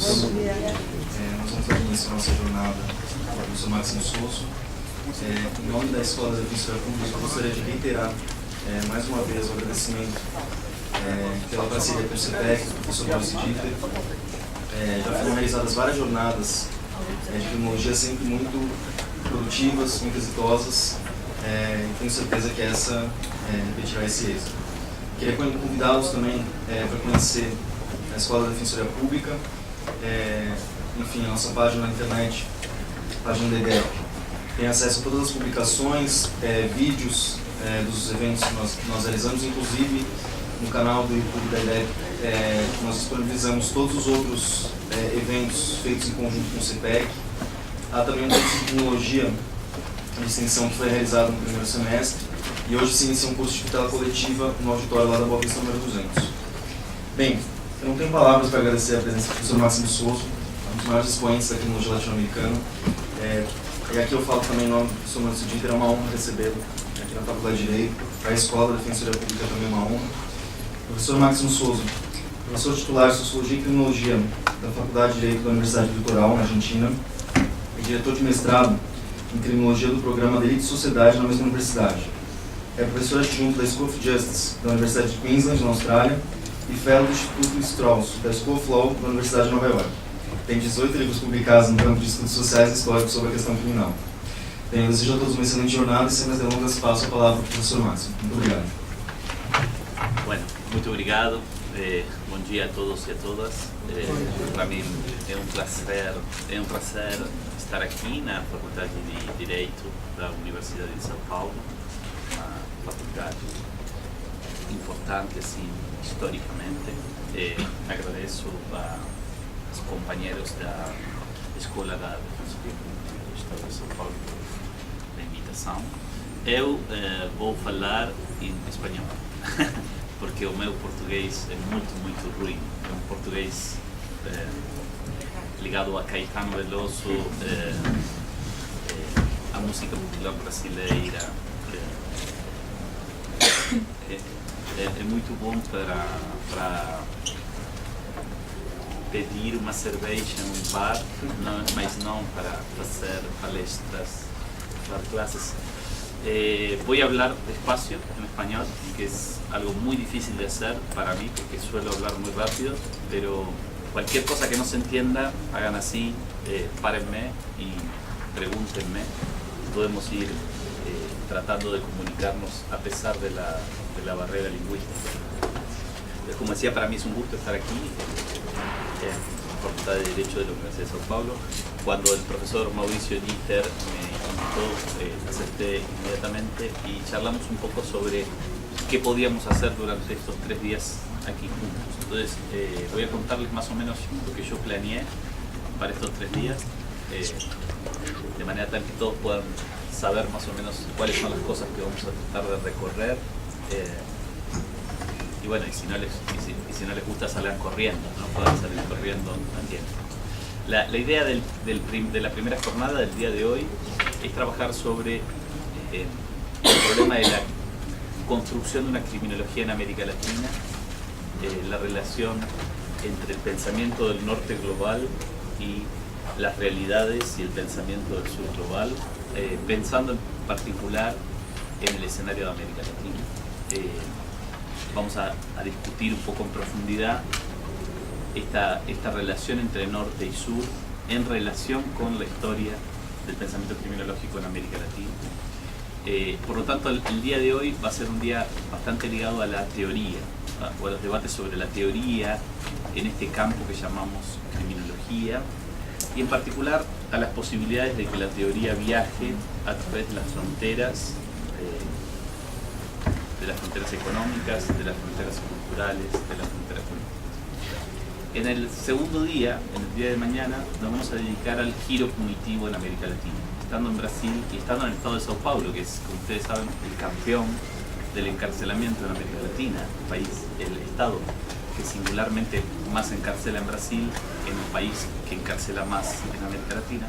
todos. Nós vamos dar início à nossa jornada com o professor Máximo Souza. Em nome da Escola da Defensoria Pública, eu gostaria de reiterar mais uma vez o agradecimento pela parceria com o CPEC, do professor Maurício Dieter. Já foram realizadas várias jornadas de criminologia sempre muito produtivas, muito exitosas, e tenho certeza que essa repetirá esse êxito. Queria convidá-los também para conhecer a Escola da Defensoria Pública, enfim, a nossa página na internet, página da IDEP. Tem acesso a todas as publicações, vídeos dos eventos que nós realizamos, inclusive no canal do YouTube da IDEP, nós disponibilizamos todos os outros eventos feitos em conjunto com o CPEC. Há também um curso de criminologia de extensão que foi realizado no primeiro semestre, e hoje se inicia um curso de tutela coletiva no auditório lá da Boa Vista número 200. Bem, eu não tenho palavras para agradecer a presença do professor Máximo Souza, um dos maiores expoentes da criminologia latino-americana. E aqui eu falo também em nome do professor Maurício Dieter, é uma honra recebê-lo aqui na Faculdade de Direito. Para a Escola da Defensoria Pública também é uma honra. Professor Máximo Souza, professor titular de Sociologia e Criminologia da Faculdade de Direito da Universidade do Litoral, na Argentina, e diretor de mestrado em Criminologia do programa Delito e Sociedade na mesma universidade. É professor adjunto da School of Justice da Universidade de Queensland, na Austrália, e fellow do Instituto Strauss, da School of Law da Universidade de Nova York. Tem 18 livros publicados no campo de estudos sociais e históricos sobre a questão criminal. Bem, eu desejo a todos uma excelente jornada e, sem mais delongas, passo a palavra para o professor Máximo. Muito obrigado. Bueno, muito obrigado. Bom dia a todos e a todas. Para mim é um prazer estar aqui na Faculdade de Direito da Universidade de São Paulo, uma faculdade importante assim historicamente. Agradeço aos companheiros da Escola da Defensoria Pública do Estado de São Paulo pela invitação. Eu vou falar em espanhol, porque o meu português é muito ruim. É um português ligado a Caetano Veloso, a música popular brasileira. É muito bom para pedir uma cerveja em um bar, mas não para fazer palestras, dar clases. Voy a hablar despacio en español, que es algo muy difícil de hacer para mí, porque suelo hablar muy rápido, pero cualquier cosa que no se entienda, hagan así, párenme y pregúntenme. Podemos ir tratando de comunicarnos a pesar de la barrera lingüística. Entonces, como decía, para mí es un gusto estar aquí en la Facultad de Derecho de la Universidad de São Paulo. Cuando el profesor Mauricio Dieter me invitó, acepté inmediatamente y charlamos un poco sobre qué podíamos hacer durante estos 3 días aquí juntos. Entonces, voy a contarles más o menos lo que yo planeé para estos 3 días, de manera tal que todos puedan saber más o menos cuáles son las cosas que vamos a tratar de recorrer. Y bueno, y si no les gusta, salgan corriendo, no puedan salir corriendo también. La idea de la primera jornada del día de hoy es trabajar sobre el problema de la construcción de una criminología en América Latina, la relación entre el pensamiento del norte global y las realidades y el pensamiento del sur global, pensando en particular en el escenario de América Latina. Vamos a discutir un poco en profundidad esta relación entre norte y sur en relación con la historia del pensamiento criminológico en América Latina. Por lo tanto, el día de hoy va a ser un día bastante ligado a la teoría, o a los debates sobre la teoría en este campo que llamamos criminología, y en particular a las posibilidades de que la teoría viaje a través de las fronteras económicas, de las fronteras culturales, de las fronteras políticas. En el segundo día, en el día de mañana, nos vamos a dedicar al giro punitivo en América Latina. Estando en Brasil y estando en el estado de São Paulo, que es, como ustedes saben, el campeón del encarcelamiento en América Latina, el estado que singularmente más encarcela en Brasil, en el país que encarcela más en América Latina,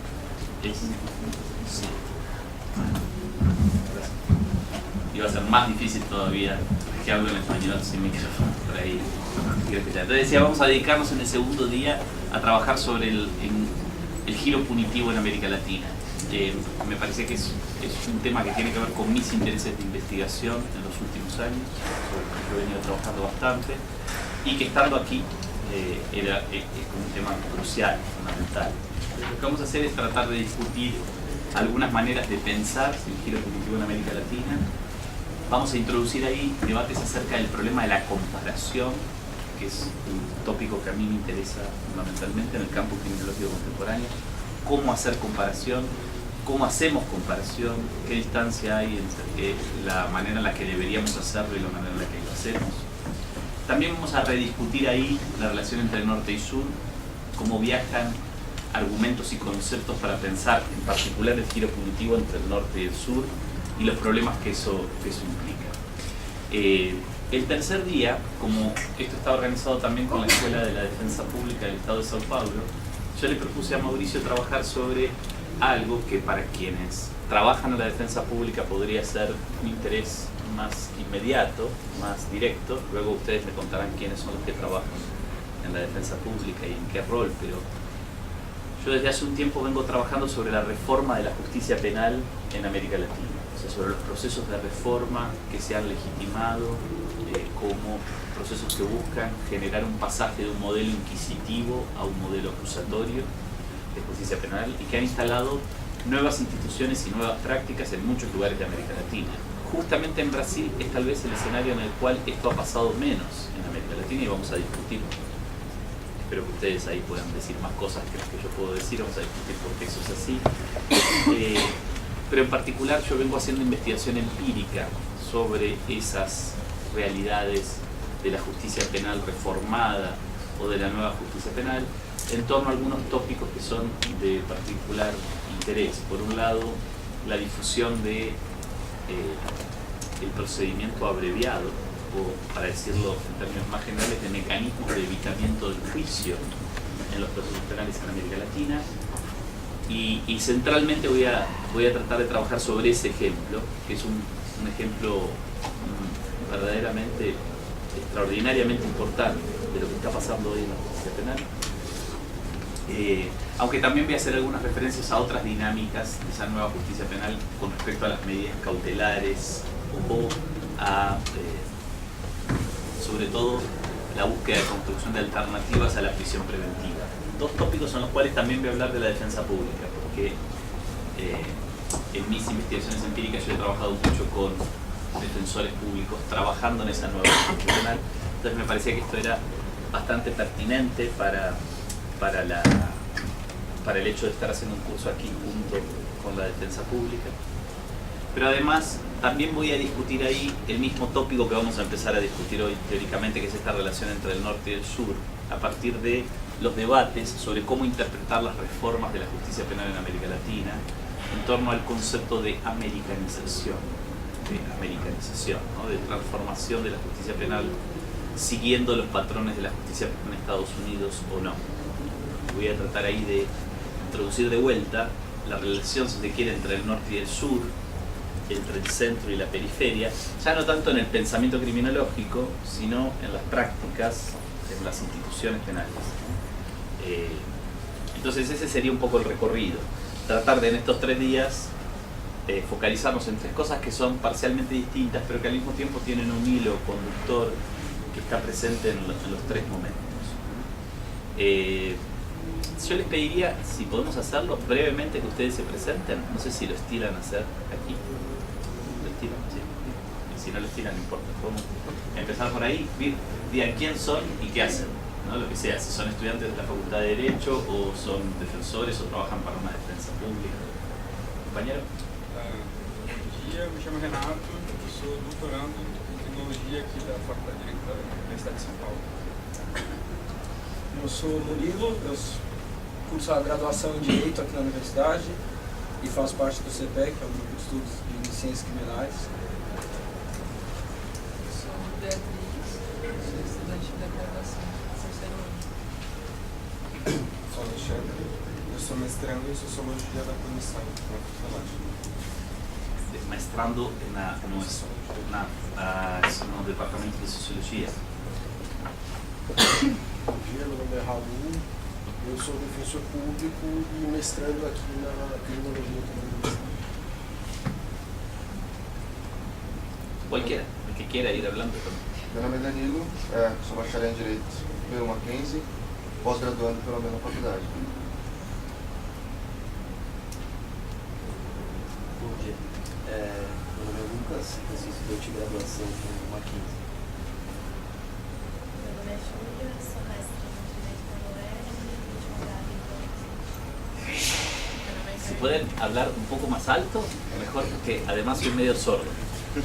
y va a ser más difícil todavía que hablo en español sin micrófono, por ahí. Entonces decía, vamos a dedicarnos en el segundo día a trabajar sobre el giro punitivo en América Latina. Me parece que es un tema que tiene que ver con mis intereses de investigación en los últimos años, sobre lo que yo he venido trabajando bastante, y que estando aquí es un tema crucial, fundamental. Lo que vamos a hacer es tratar de discutir algunas maneras de pensar el giro punitivo en América Latina. Vamos a introducir ahí debates acerca del problema de la comparación, que es un tópico que a mí me interesa fundamentalmente en el campo criminológico contemporáneo. Cómo hacer comparación, cómo hacemos comparación, qué distancia hay entre la manera en la que deberíamos hacerlo y la manera en la que lo hacemos. También vamos a rediscutir ahí la relación entre norte y sur, cómo viajan argumentos y conceptos para pensar en particular el giro punitivo entre el norte y el sur y los problemas que eso implica. El tercer día, como esto está organizado también con la Escuela de la Defensa Pública del Estado de Sao Paulo, yo le propuse a Mauricio trabajar sobre algo que para quienes trabajan en la defensa pública podría ser un interés más inmediato, más directo. Luego ustedes me contarán quiénes son los que trabajan en la defensa pública y en qué rol, pero yo desde hace un tiempo vengo trabajando sobre la reforma de la justicia penal en América Latina, o sea, sobre los procesos de reforma que se han legitimado como procesos que buscan generar un pasaje de un modelo inquisitivo a un modelo acusatorio de justicia penal y que han instalado nuevas instituciones y nuevas prácticas en muchos lugares de América Latina. Justamente en Brasil es tal vez el escenario en el cual esto ha pasado menos en América Latina y vamos a discutirlo. Espero que ustedes ahí puedan decir más cosas que las que yo puedo decir, vamos a discutir por qué eso es así. Pero en particular yo vengo haciendo investigación empírica sobre esas realidades de la justicia penal reformada o de la nueva justicia penal en torno a algunos tópicos que son de particular interés. Por un lado, la difusión de el procedimiento abreviado, o para decirlo en términos más generales, de mecanismos de evitamiento del juicio en los procesos penales en América Latina. Y centralmente voy a tratar de trabajar sobre ese ejemplo, que es un ejemplo verdaderamente, extraordinariamente importante de lo que está pasando hoy en la justicia penal. Aunque también voy a hacer algunas referencias a otras dinámicas de esa nueva justicia penal con respecto a las medidas cautelares o a, sobre todo, la búsqueda de construcción de alternativas a la prisión preventiva. Dos tópicos en los cuales también voy a hablar de la defensa pública, porque en mis investigaciones empíricas yo he trabajado mucho con defensores públicos trabajando en esa nueva justicia penal, entonces me parecía que esto era bastante pertinente para el hecho de estar haciendo un curso aquí junto con la defensa pública. Pero además también voy a discutir ahí el mismo tópico que vamos a empezar a discutir hoy teóricamente, que es esta relación entre el norte y el sur, a partir de los debates sobre cómo interpretar las reformas de la justicia penal en América Latina en torno al concepto de americanización, ¿no? De transformación de la justicia penal siguiendo los patrones de la justicia en Estados Unidos o no. Voy a tratar ahí de introducir de vuelta la relación, si se quiere, entre el norte y el sur, entre el centro y la periferia, ya no tanto en el pensamiento criminológico, sino en las prácticas, en las instituciones penales. Entonces ese sería un poco el recorrido. Tratar de en estos 3 días focalizarnos en 3 cosas que son parcialmente distintas, pero que al mismo tiempo tienen un hilo conductor que está presente en los 3 momentos. Yo les pediría, si podemos hacerlo, brevemente que ustedes se presenten. No sé si lo estilan hacer aquí. Lo estilan, sí. Y si no lo estilan, no importa. Podemos empezar por ahí. Digan quién son y qué hacen, ¿no? Lo que sea, si son estudiantes de la Facultad de Derecho o son defensores o trabajan para una defensa pública. Compañero. Bom dia, me chamo Renato, eu sou doutorando em Tecnologia aqui da Faculdade de Direito da Universidade de São Paulo. Eu sou Murilo, eu curso a graduação em Direito aqui na Universidade e faço parte do CPEC, que é o Grupo de Estudos de Ciências Criminais. Eu sou Beatriz, sou estudante da graduação do terceiro ano. Sou Alexandre, eu sou mestrando em Sociologia da Punição na FUVEST. mestrando no departamento de Sociologia. Bom dia, meu nome é Raul, eu sou defensor público e mestrando aqui na criminologia também. Cualquiera, el que quiera ir hablando. Meu nome é Danilo, sou bacharel em Direito pelo Mackenzie, pós-graduando pela mesma faculdade. Bom dia, meu nome é Lucas, eu sou estudante de graduação pelo Mackenzie. Meu nome é Júlia, sou mestre em Direito pela UERJ e advogada em Meu nome é Si pueden hablar un poco más alto, mejor, porque además soy medio sordo. Meu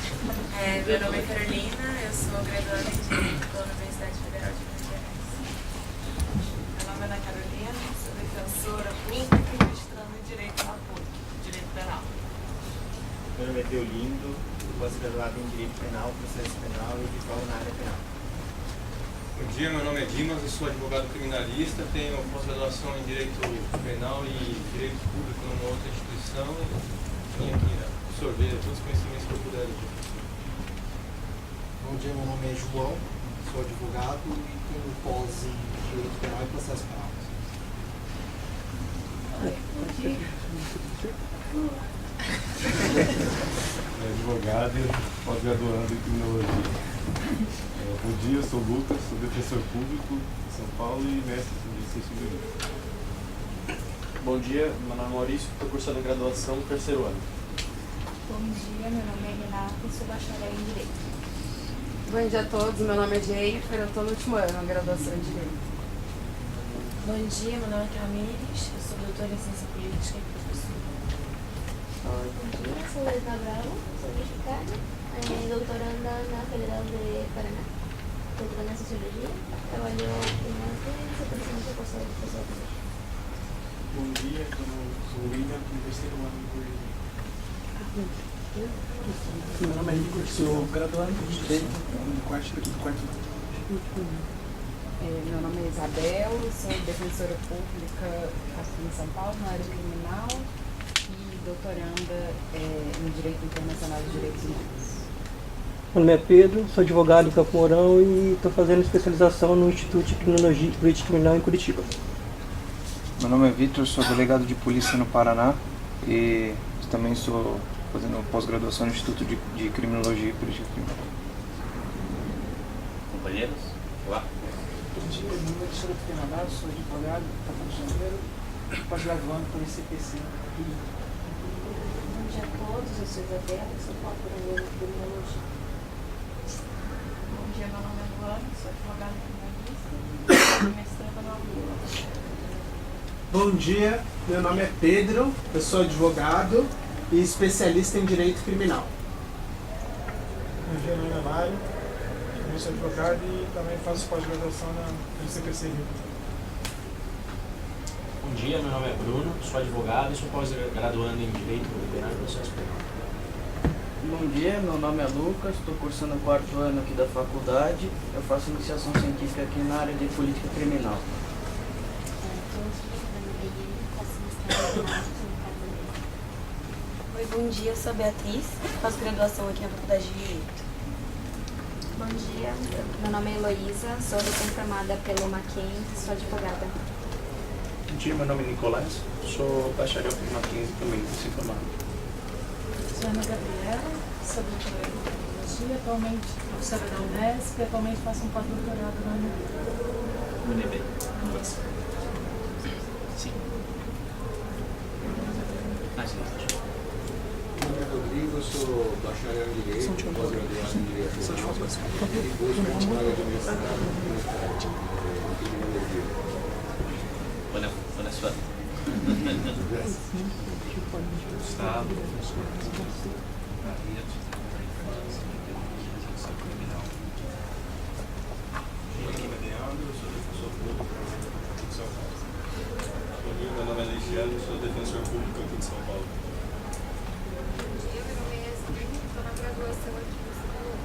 nome é Carolina, eu sou graduanda em Direito pela Universidade Federal de Minas Gerais. Meu nome é Ana Carolina, sou defensora pública e mestrando em Direito na PUC, Direito Penal. Meu nome é Teolindo, pós-graduado em Direito Penal, Processo Penal e diploma na área penal. Bom dia, meu nome é Dimas, eu sou advogado criminalista, tenho pós-graduação em Direito Penal e Direito Público numa outra instituição e vim aqui absorver todos os conhecimentos que eu puder. Bom dia, meu nome é João, sou advogado e tenho pós em Direito Penal e Processo Penal. Advogado, pós-graduando em criminologia. Bom dia, eu sou Lucas, sou defensor público em São Paulo e mestre em ciência jurídica. Bom dia, meu nome é Maurício, estou cursando graduação no terceiro ano. Bom dia, meu nome é Renata e sou bacharel em Direito. Bom dia a todos, meu nome é Jennifer, eu estou no último ano, na graduação em Direito. Bom dia, meu nome é Camires, eu sou doutora em Ciência Política e professora. Oi, bom dia, sou Lesna Bravo, sou mexicana, doutoranda na Federal de Paraná, doutoranda em Sociologia, trabalho em marketing e represento por ser professora. Bom dia, sou o William, no terceiro ano de Direito. Meu nome é Igor, sou graduando em Direito do quarto ano. Meu nome é Isabel, sou defensora pública aqui em São Paulo, na área criminal, e doutoranda em Direito Internacional e Direitos Humanos. Meu nome é Pedro, sou advogado em Campo Mourão e estou fazendo especialização no Instituto de Criminologia e Política Criminal em Curitiba. Meu nome é Vitor, sou delegado de polícia no Paraná e também estou fazendo pós-graduação no Instituto de Criminologia e Política Criminal. Companheiros, olá. Bom dia, meu nome é Alexandre Fernandes, sou advogado, está Rio de Janeiro, pós-graduando pelo ICPC. Bom dia a todos, eu sou Isabela, sou pós-graduanda em Criminologia. Bom dia, meu nome é Luana, sou advogada criminalista e mestrando na UFRJ. Bom dia, meu nome é Pedro, eu sou advogado e especialista em Direito Criminal. Bom dia, meu nome é Mário, eu sou advogado e também faço pós-graduação no CPC Rio. Bom dia, meu nome é Bruno, sou advogado e sou pós-graduando em Direito Penal e Processo Penal. Bom dia, meu nome é Lucas, estou cursando o quarto ano aqui da faculdade, eu faço iniciação científica aqui na área de política criminal. Oi, bom dia, sou a Beatriz, faço graduação aqui na Faculdade de Direito. Bom dia, meu nome é Heloísa, sou recém-formada pelo Mackenzie, sou advogada. Bom dia, meu nome é Nicolás, sou bacharel pelo Mackenzie também, recém-formado. Sou Ana Gabriela, sou doutora em Criminologia, atualmente professora da Unesp e atualmente faço um pós-doutorado na UNB. Sim. Meu nome é Rodrigo, sou bacharel em Direito, pós-graduado em Direito Penal e depois continuado de mestrado em Criminologia. Buena suerte. Gustavo, professor da rede de criminal. Meu nome é Leandro, sou defensor público aqui de São Paulo. Bom dia, meu nome é Alexandre, sou defensor público aqui de São Paulo. Bom dia, meu nome é Yasmin, estou na graduação aqui no Salão.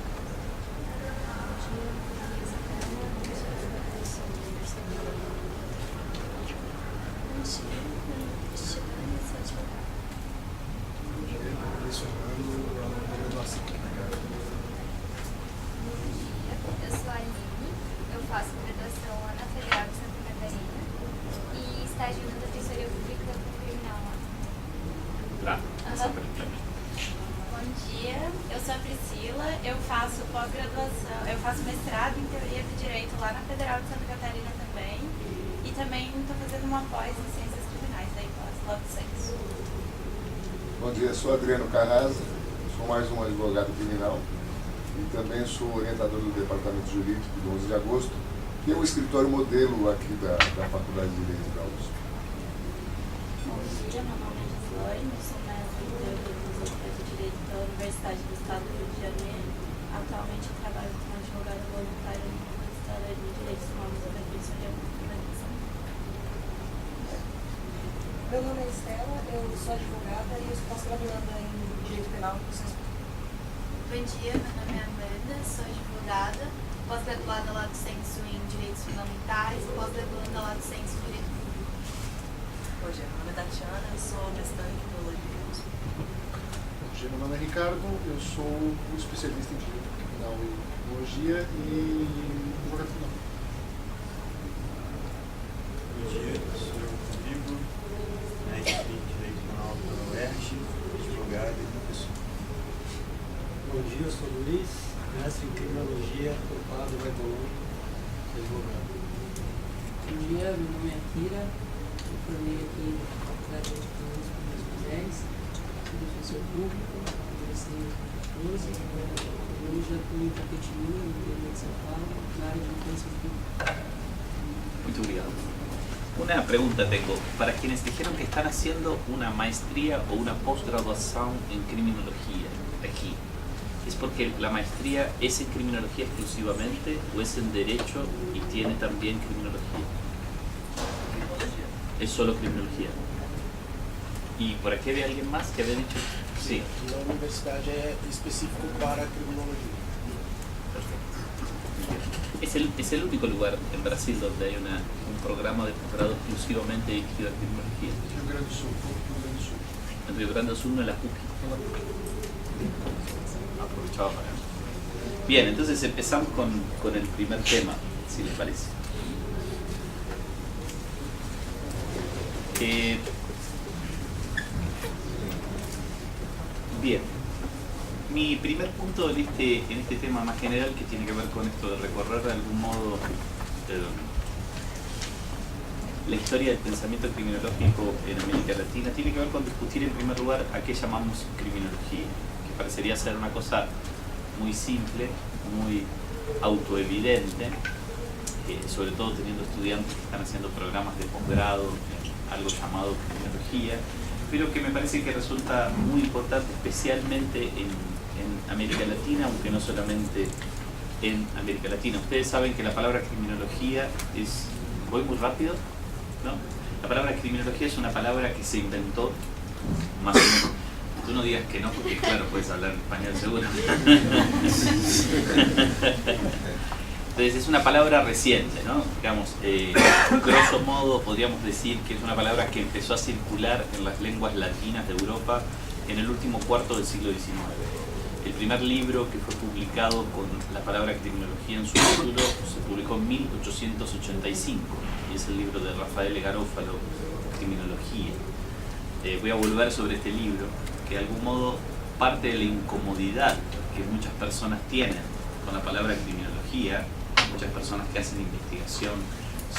lecionando a graduação. Eu sou a Aline, eu faço graduação lá na Federal de Santa Catarina e estagio na Defensoria Pública Criminal lá. Lá. Bom dia, eu sou a Priscila, eu faço pós-graduação, eu faço mestrado em Teoria do Direito lá na Federal de Santa Catarina também e também estou fazendo uma pós em Ciências Criminais, daí pós-Lato Sensu. Bom dia, sou Adriano Carrasa, sou mais um advogado criminal e também sou orientador do Departamento Jurídico do 11 de Agosto, que é um escritório modelo aqui da Faculdade de Direito da USP. Bom dia, meu nome é Gislaine, eu sou mestre em Teoria e Filosofia do Direito pela Universidade do Estado do Rio de Janeiro. Atualmente eu trabalho como advogada voluntária no Ministério de Direitos Humanos da Defensoria Pública de São Paulo. Meu nome é Estela, eu sou advogada e eu sou pós-graduanda em Direito Penal no Centro. Bom dia, meu nome é Amanda, sou advogada, pós-graduada Lato Sensu em Direitos Fundamentais e pós-graduanda Lato Sensu em Direito Público. Bom dia, meu nome é Tatiana, eu sou mestranda em Teologia. Bom dia, meu nome é Ricardo, eu sou um especialista em Direito Criminal e Teologia e advogado criminal. Bom dia, eu sou o Rodrigo, mestre em Direito Penal pela UERJ, advogado e professor. Bom dia, eu sou o Luiz, mestre em Criminologia pelo Padre Vai Bolonha, advogado. Bom dia, meu nome é Kira, eu formei aqui na Faculdade de Direito das Mulheres, sou defensor público, comecei em 2014, e hoje atuo em Tapetininga, no interior de São Paulo, na área de defesa pública. Muito obrigado. Una pregunta tengo. Para quienes dijeron que están haciendo una maestría o una posgraduación en criminología aquí, ¿es porque la maestría es en criminología exclusivamente o es en derecho y tiene también criminología? Es solo criminología. ¿Y por aquí había alguien más que había dicho? Sí. Na universidade é específico para criminologia. Es el único lugar en Brasil donde hay un programa de posgrado exclusivamente dirigido a criminología. Rio Grande do Sul, Rio Grande do Sul. En Rio Grande do Sul, no en la PUC. Aprovechaba para... Bien, entonces empezamos con el primer tema, si les parece. Bien. Mi primer punto en este tema más general, que tiene que ver con esto de recorrer de algún modo la historia del pensamiento criminológico en América Latina, tiene que ver con discutir en primer lugar a qué llamamos criminología, que parecería ser una cosa muy simple, muy autoevidente, sobre todo teniendo estudiantes que están haciendo programas de posgrado en algo llamado criminología, pero que me parece que resulta muy importante especialmente en América Latina, aunque no solamente en América Latina. Ustedes saben que la palabra criminología es... ¿Voy muy rápido? ¿No? La palabra criminología es una palabra que se inventó más o menos... Tú no digas que no, porque claro, puedes hablar en español seguro. Entonces es una palabra reciente, ¿no? Digamos, grosso modo podríamos decir que es una palabra que empezó a circular en las lenguas latinas de Europa en el último cuarto del siglo XIX. El primer libro que fue publicado con la palabra criminología en su título se publicó en 1885 y es el libro de Rafael Garófalo, Criminología. Voy a volver sobre este libro, que de algún modo parte de la incomodidad que muchas personas tienen con la palabra criminología, muchas personas que hacen investigación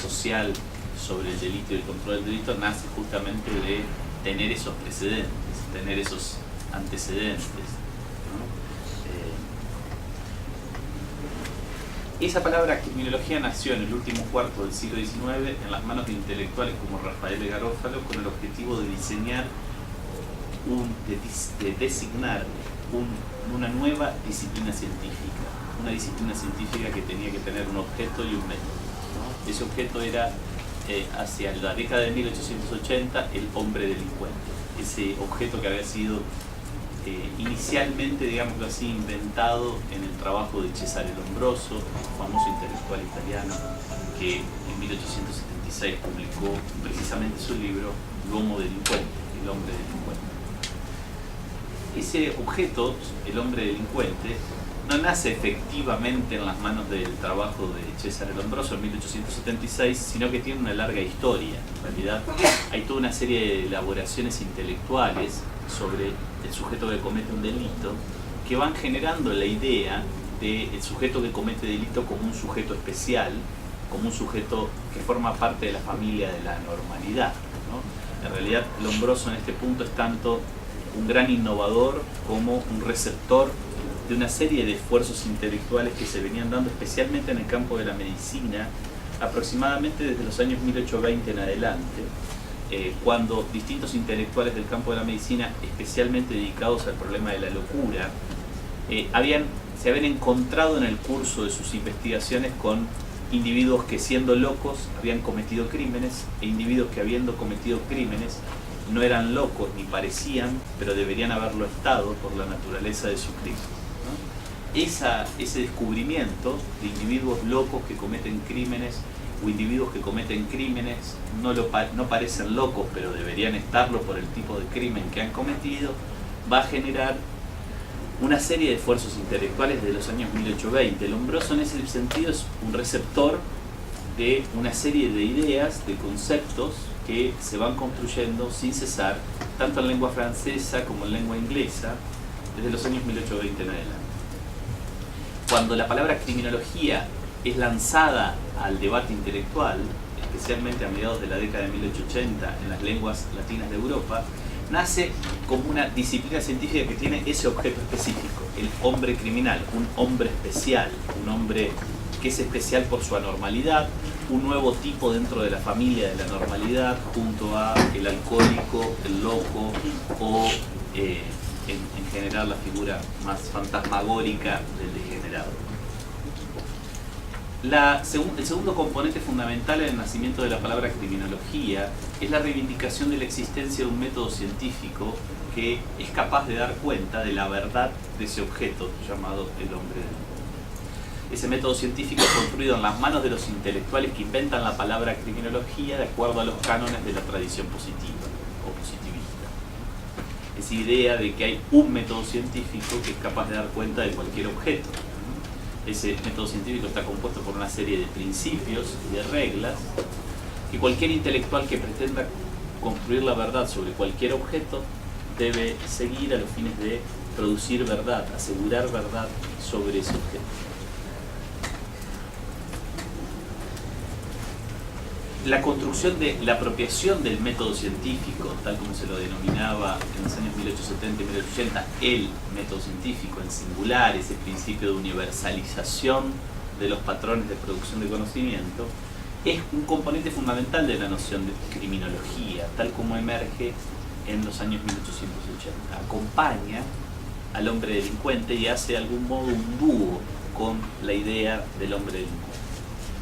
social sobre el delito y el control del delito, nace justamente de tener esos precedentes, tener esos antecedentes. Esa palabra criminología nació en el último cuarto del siglo XIX en las manos de intelectuales como Rafael Garófalo con el objetivo de diseñar, de designar una nueva disciplina científica. Una disciplina científica que tenía que tener un objeto y un método, ¿no? Ese objeto era, hacia la década de 1880, el hombre delincuente. Ese objeto que había sido inicialmente, digámoslo así, inventado en el trabajo de Cesare Lombroso, famoso intelectual italiano, que en 1876 publicó precisamente su libro L'uomo delincuente, el hombre delincuente. ese objeto, el hombre delincuente, no nace efectivamente en las manos del trabajo de Cesare Lombroso en 1876, sino que tiene una larga historia. En realidad hay toda una serie de elaboraciones intelectuales sobre el sujeto que comete un delito que van generando la idea del sujeto que comete delito como un sujeto especial, como un sujeto que forma parte de la familia de la normalidad, ¿no? En realidad Lombroso en este punto es tanto un gran innovador como un receptor de una serie de esfuerzos intelectuales que se venían dando especialmente en el campo de la medicina aproximadamente desde los años 1820 en adelante, cuando distintos intelectuales del campo de la medicina, especialmente dedicados al problema de la locura, se habían encontrado en el curso de sus investigaciones con individuos que, siendo locos, habían cometido crímenes, e individuos que, habiendo cometido crímenes, no eran locos ni parecían, pero deberían haberlo estado por la naturaleza de su crimen, ¿no? Ese descubrimiento de individuos locos que cometen crímenes o individuos que cometen crímenes no parecen locos, pero deberían estarlo por el tipo de crimen que han cometido, va a generar una serie de esfuerzos intelectuales de los años 1820. Lombroso en ese sentido es un receptor de una serie de ideas, de conceptos que se van construyendo sin cesar, tanto en lengua francesa como en lengua inglesa, desde los años 1820 en adelante. Cuando la palabra criminología es lanzada al debate intelectual, especialmente a mediados de la década de 1880 en las lenguas latinas de Europa, nace como una disciplina científica que tiene ese objeto específico, el hombre criminal, un hombre especial, un hombre que es especial por su anormalidad, un nuevo tipo dentro de la familia de la normalidad, junto a el alcohólico, el loco o en general la figura más fantasmagórica del degenerado. El segundo componente fundamental en el nacimiento de la palabra criminología es la reivindicación de la existencia de un método científico que es capaz de dar cuenta de la verdad de ese objeto llamado el hombre del mundo. Ese método científico es construido en las manos de los intelectuales que inventan la palabra criminología de acuerdo a los cánones de la tradición positiva o positivista. Esa idea de que hay un método científico que es capaz de dar cuenta de cualquier objeto. Ese método científico está compuesto por una serie de principios y de reglas que cualquier intelectual que pretenda construir la verdad sobre cualquier objeto debe seguir a los fines de producir verdad, asegurar verdad sobre ese objeto. La construcción de la apropiación del método científico, tal como se lo denominaba en los años 1870 y 1880, el método científico en singular, ese principio de universalización de los patrones de producción de conocimiento, es un componente fundamental de la noción de criminología, tal como emerge en los años 1880. Acompaña al hombre delincuente y hace de algún modo un dúo con la idea del hombre delincuente.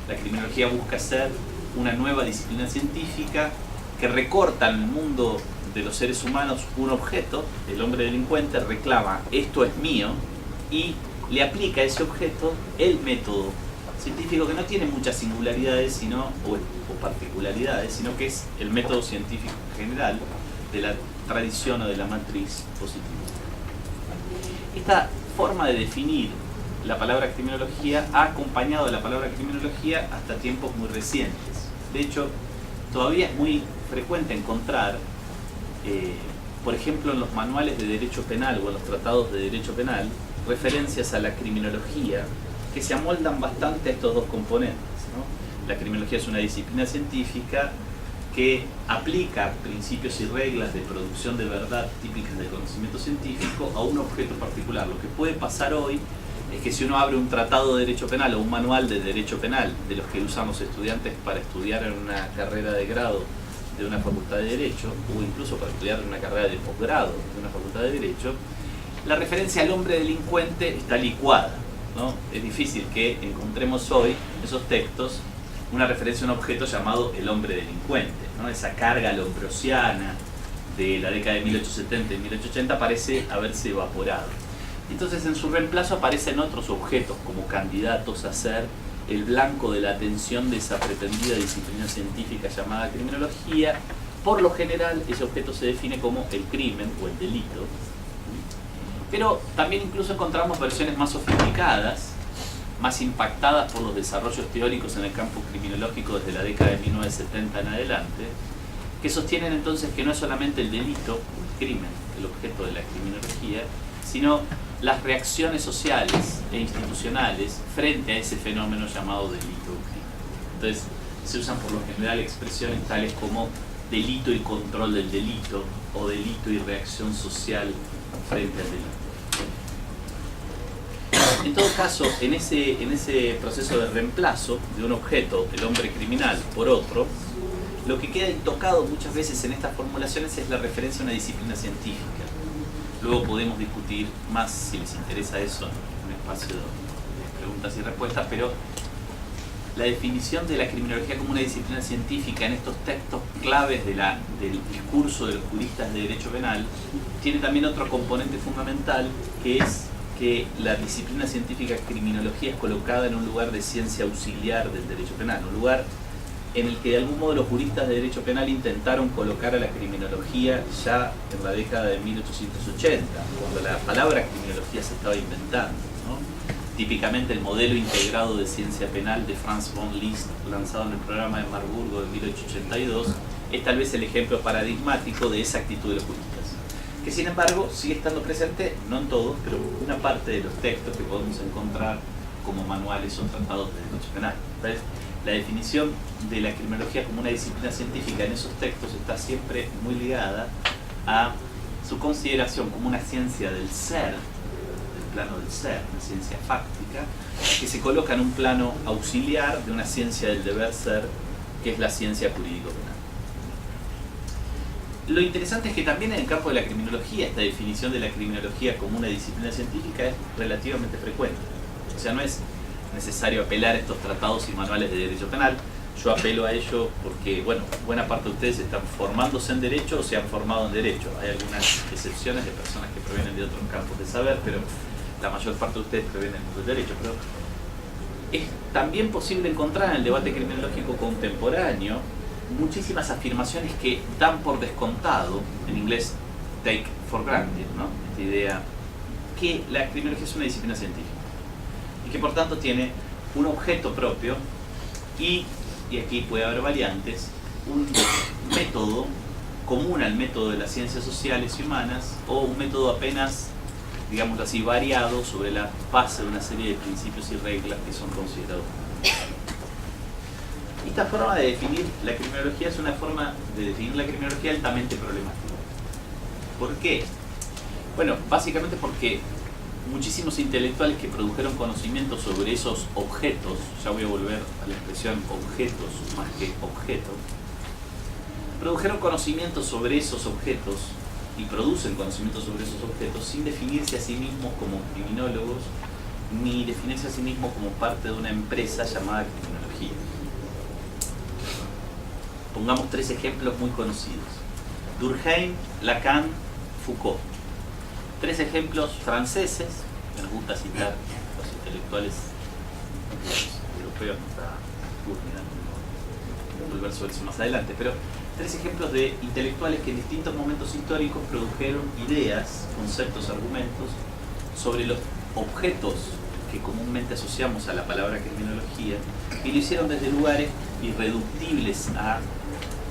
La criminología busca ser una nueva disciplina científica que recorta en el mundo de los seres humanos un objeto, el hombre delincuente reclama esto es mío y le aplica a ese objeto el método científico que no tiene muchas singularidades o particularidades, sino que es el método científico general de la tradición o de la matriz positivista. Esta forma de definir la palabra criminología ha acompañado a la palabra criminología hasta tiempos muy recientes. De hecho, todavía es muy frecuente encontrar, por ejemplo, en los manuales de derecho penal o en los tratados de derecho penal, referencias a la criminología que se amoldan bastante a estos dos componentes, ¿no? La criminología es una disciplina científica que aplica principios y reglas de producción de verdad típicas del conocimiento científico a un objeto particular. Lo que puede pasar hoy es que si uno abre un tratado de derecho penal o un manual de derecho penal de los que usamos estudiantes para estudiar en una carrera de grado de una facultad de derecho o incluso para estudiar en una carrera de posgrado de una facultad de derecho, la referencia al hombre delincuente está licuada, ¿no? Es difícil que encontremos hoy en esos textos una referencia a un objeto llamado el hombre delincuente, ¿no? Esa carga lombrosiana de la década de 1870 y 1880 parece haberse evaporado. Entonces en su reemplazo aparecen otros objetos como candidatos a ser el blanco de la atención de esa pretendida disciplina científica llamada criminología. Por lo general ese objeto se define como el crimen o el delito. Pero también incluso encontramos versiones más sofisticadas, más impactadas por los desarrollos teóricos en el campo criminológico desde la década de 1970 en adelante, que sostienen entonces que no es solamente el delito, el crimen, el objeto de la criminología, sino las reacciones sociales e institucionales frente a ese fenómeno llamado delito o crimen. Entonces, se usan por lo general expresiones tales como delito y control del delito, o delito y reacción social frente al delito. En todo caso, en ese proceso de reemplazo de un objeto, el hombre criminal, por otro, lo que queda intocado muchas veces en estas formulaciones es la referencia a una disciplina científica. Luego podemos discutir más, si les interesa eso, en un espacio de preguntas y respuestas, pero la definición de la criminología como una disciplina científica en estos textos claves del discurso de los juristas de derecho penal tiene también otro componente fundamental, que es que la disciplina científica criminología es colocada en un lugar de ciencia auxiliar del derecho penal, un lugar en el que de algún modo los juristas de derecho penal intentaron colocar a la criminología ya en la década de 1880, cuando la palabra criminología se estaba inventando, ¿no? Típicamente el modelo integrado de ciencia penal de Franz von Liszt, lanzado en el programa de Marburgo de 1882, es tal vez el ejemplo paradigmático de esa actitud de los juristas, que sin embargo sigue estando presente, no en todos, pero en una parte de los textos que podemos encontrar como manuales o tratados de derecho penal. ¿Ves? La definición de la criminología como una disciplina científica en esos textos está siempre muy ligada a su consideración como una ciencia del ser, del plano del ser, una ciencia fáctica, que se coloca en un plano auxiliar de una ciencia del deber ser, que es la ciencia jurídico-penal. Lo interesante es que también en el campo de la criminología, esta definición de la criminología como una disciplina científica es relativamente frecuente. O sea, no es necesario apelar a estos tratados y manuales de derecho penal. Yo apelo a ello porque, bueno, buena parte de ustedes están formándose en derecho o se han formado en derecho. Hay algunas excepciones de personas que provienen de otros campos de saber, pero la mayor parte de ustedes provienen del derecho. Pero es también posible encontrar en el debate criminológico contemporáneo muchísimas afirmaciones que dan por descontado, en inglés take for granted, ¿no? Esta idea que la criminología es una disciplina científica y que por tanto tiene un objeto propio y aquí puede haber variantes, un método común al método de las ciencias sociales y humanas, o un método apenas, digamos así, variado sobre la base de una serie de principios y reglas que son considerados. Esta forma de definir la criminología es una forma de definir la criminología altamente problemática. ¿Por qué? Bueno, básicamente porque muchísimos intelectuales que produjeron conocimiento sobre esos objetos, ya voy a volver a la expresión objetos más que objetos, produjeron conocimiento sobre esos objetos y producen conocimiento sobre esos objetos sin definirse a sí mismos como criminólogos ni definirse a sí mismos como parte de una empresa llamada criminología. Pongamos tres ejemplos muy conocidos: Durkheim, Lacan, Foucault. Tres ejemplos franceses, que nos gusta citar los intelectuales europeos, para volver sobre eso más adelante, pero tres ejemplos de intelectuales que en distintos momentos históricos produjeron ideas, conceptos, argumentos sobre los objetos que comúnmente asociamos a la palabra criminología, y lo hicieron desde lugares irreductibles a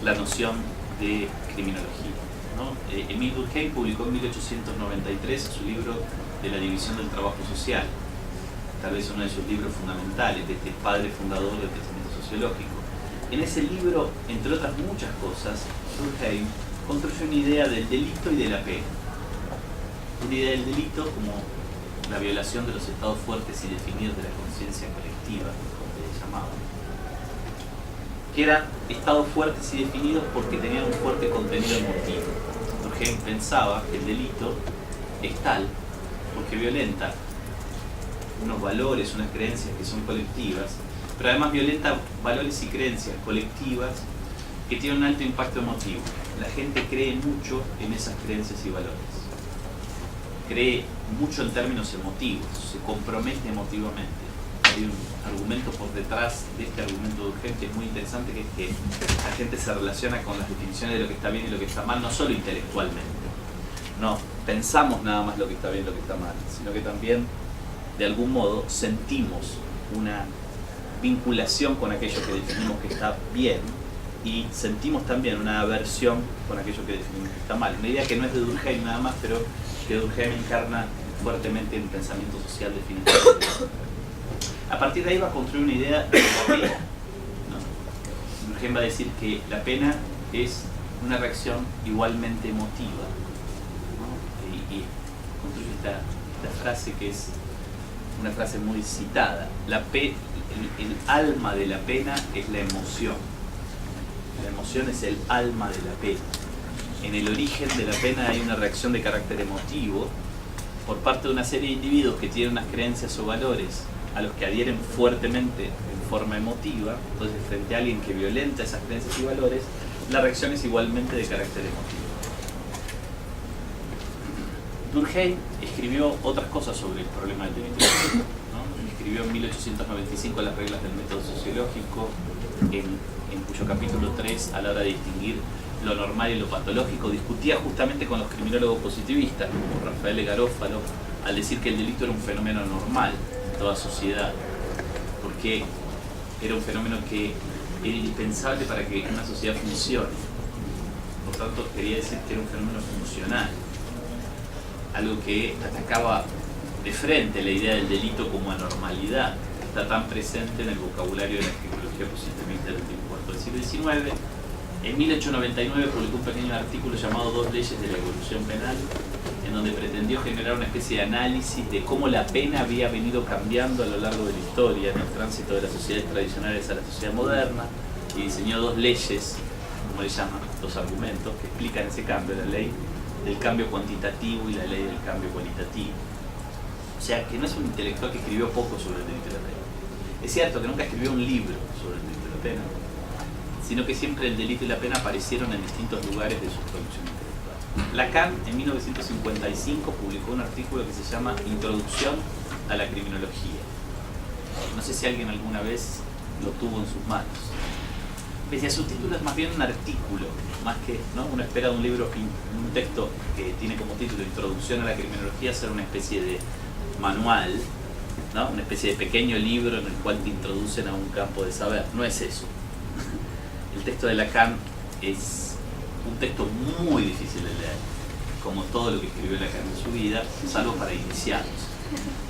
la noción de criminología, ¿no? Émile Durkheim publicó en 1893 su libro de la división del trabajo social, tal vez uno de sus libros fundamentales, de este padre fundador del pensamiento sociológico. En ese libro, entre otras muchas cosas, Durkheim construye una idea del delito y de la pena. Una idea del delito como la violación de los estados fuertes y definidos de la conciencia colectiva, como se llamaba, que eran estados fuertes y definidos porque tenían un fuerte contenido emotivo. Durkheim pensaba que el delito es tal porque violenta unos valores, unas creencias que son colectivas, pero además violenta valores y creencias colectivas que tienen un alto impacto emotivo. La gente cree mucho en esas creencias y valores. Cree mucho en términos emotivos, se compromete emotivamente. Hay un argumento por detrás de este argumento de Durkheim que es muy interesante, que es que la gente se relaciona con las definiciones de lo que está bien y lo que está mal, no solo intelectualmente. no pensamos nada más lo que está bien y lo que está mal, sino que también de algún modo sentimos una vinculación con aquello que definimos que está bien y sentimos también una aversión con aquello que definimos que está mal. Una idea que no es de Durkheim nada más, pero que Durkheim encarna fuertemente en el pensamiento social definitivo. A partir de ahí va a construir una idea de la pena, ¿no? Durkheim va a decir que la pena es una reacción igualmente emotiva, ¿no? Y construye esta frase que es una frase muy citada. El alma de la pena es la emoción. La emoción es el alma de la pena. En el origen de la pena hay una reacción de carácter emotivo por parte de una serie de individuos que tienen unas creencias o valores a los que adhieren fuertemente en forma emotiva. Entonces, frente a alguien que violenta esas creencias y valores, la reacción es igualmente de carácter emotivo. Durkheim escribió otras cosas sobre el problema del delito, ¿no? Escribió en 1895 las reglas del método sociológico, en cuyo capítulo 3, a la hora de distinguir lo normal y lo patológico, discutía justamente con los criminólogos positivistas, como Rafael de Garófalo, al decir que el delito era un fenómeno normal en toda sociedad, porque era un fenómeno que era indispensable para que una sociedad funcione. Por tanto, quería decir que era un fenómeno funcional, algo que atacaba de frente la idea del delito como anormalidad, que está tan presente en el vocabulario de la criminología positivista del último cuarto del siglo XIX. En 1899 publicó un pequeño artículo llamado Dos leyes de la evolución penal, en donde pretendió generar una especie de análisis de cómo la pena había venido cambiando a lo largo de la historia en el tránsito de las sociedades tradicionales a la sociedad moderna, y diseñó dos leyes, como le llaman, dos argumentos que explican ese cambio: la ley del cambio cuantitativo y la ley del cambio cualitativo. O sea, que no es un intelectual que escribió poco sobre el delito de la pena. Es cierto que nunca escribió un libro sobre el delito de la pena, sino que siempre el delito y la pena aparecieron en distintos lugares de su producción intelectual. Lacan, en 1955, publicó un artículo que se llama Introducción a la criminología. No sé si alguien alguna vez lo tuvo en sus manos. Pese a su título, es más bien un artículo, más que, ¿no?, uno espera de un libro, un texto que tiene como título Introducción a la criminología, ser una especie de manual, ¿no?, una especie de pequeño libro en el cual te introducen a un campo de saber. No es eso. El texto de Lacan es un texto muy difícil de leer, como todo lo que escribió Lacan en su vida, salvo para iniciados.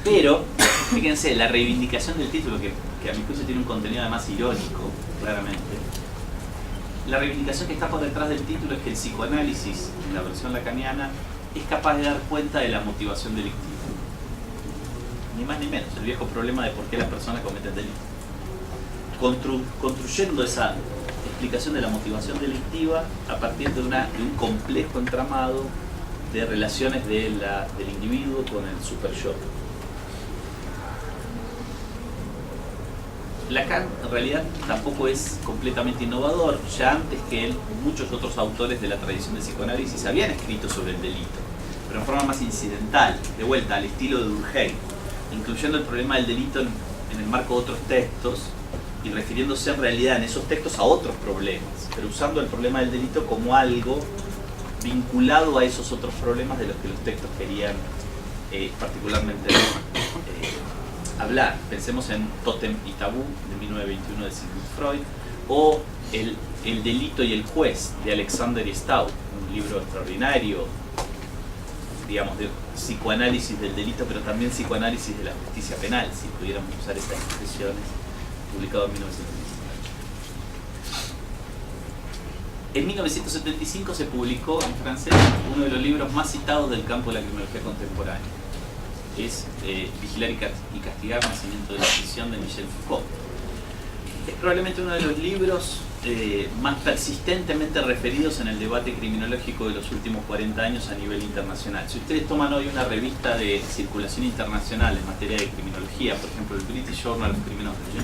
Pero, fíjense, la reivindicación del título, que a mi juicio tiene un contenido además irónico, claramente. La reivindicación que está por detrás del título es que el psicoanálisis, en la versión lacaniana, es capaz de dar cuenta de la motivación delictiva. Ni más ni menos, el viejo problema de por qué las personas cometen delitos. Construyendo esa explicación de la motivación delictiva a partir de un complejo entramado de relaciones del individuo con el super-yo. Lacan en realidad tampoco es completamente innovador. Ya antes que él, muchos otros autores de la tradición del psicoanálisis habían escrito sobre el delito, pero en forma más incidental, de vuelta al estilo de Durkheim, incluyendo el problema del delito en el marco de otros textos y refiriéndose en realidad en esos textos a otros problemas, pero usando el problema del delito como algo vinculado a esos otros problemas de los que los textos querían particularmente hablar. Pensemos en Tótem y Tabú, de 1921, de Sigmund Freud, o El delito y el juez, de Alexander Stout, un libro extraordinario, digamos, de psicoanálisis del delito, pero también psicoanálisis de la justicia penal, si pudiéramos usar estas expresiones, publicado en 1919. En 1975 se publicó en francés uno de los libros más citados del campo de la criminología contemporánea. Es Vigilar y Castigar, Nacimiento de la Prisión, de Michel Foucault. Es probablemente uno de los libros más persistentemente referidos en el debate criminológico de los últimos 40 años a nivel internacional. Si ustedes toman hoy una revista de circulación internacional en materia de criminología, por ejemplo el British Journal of Criminology,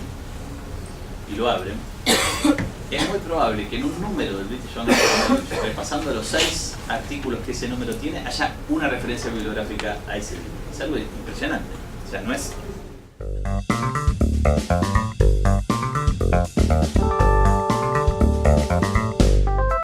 y lo abren, es muy probable que en un número del British Journal of Criminology, repasando los 6 artículos que ese número tiene, haya una referencia bibliográfica a ese libro. Es algo impresionante. O sea, no es...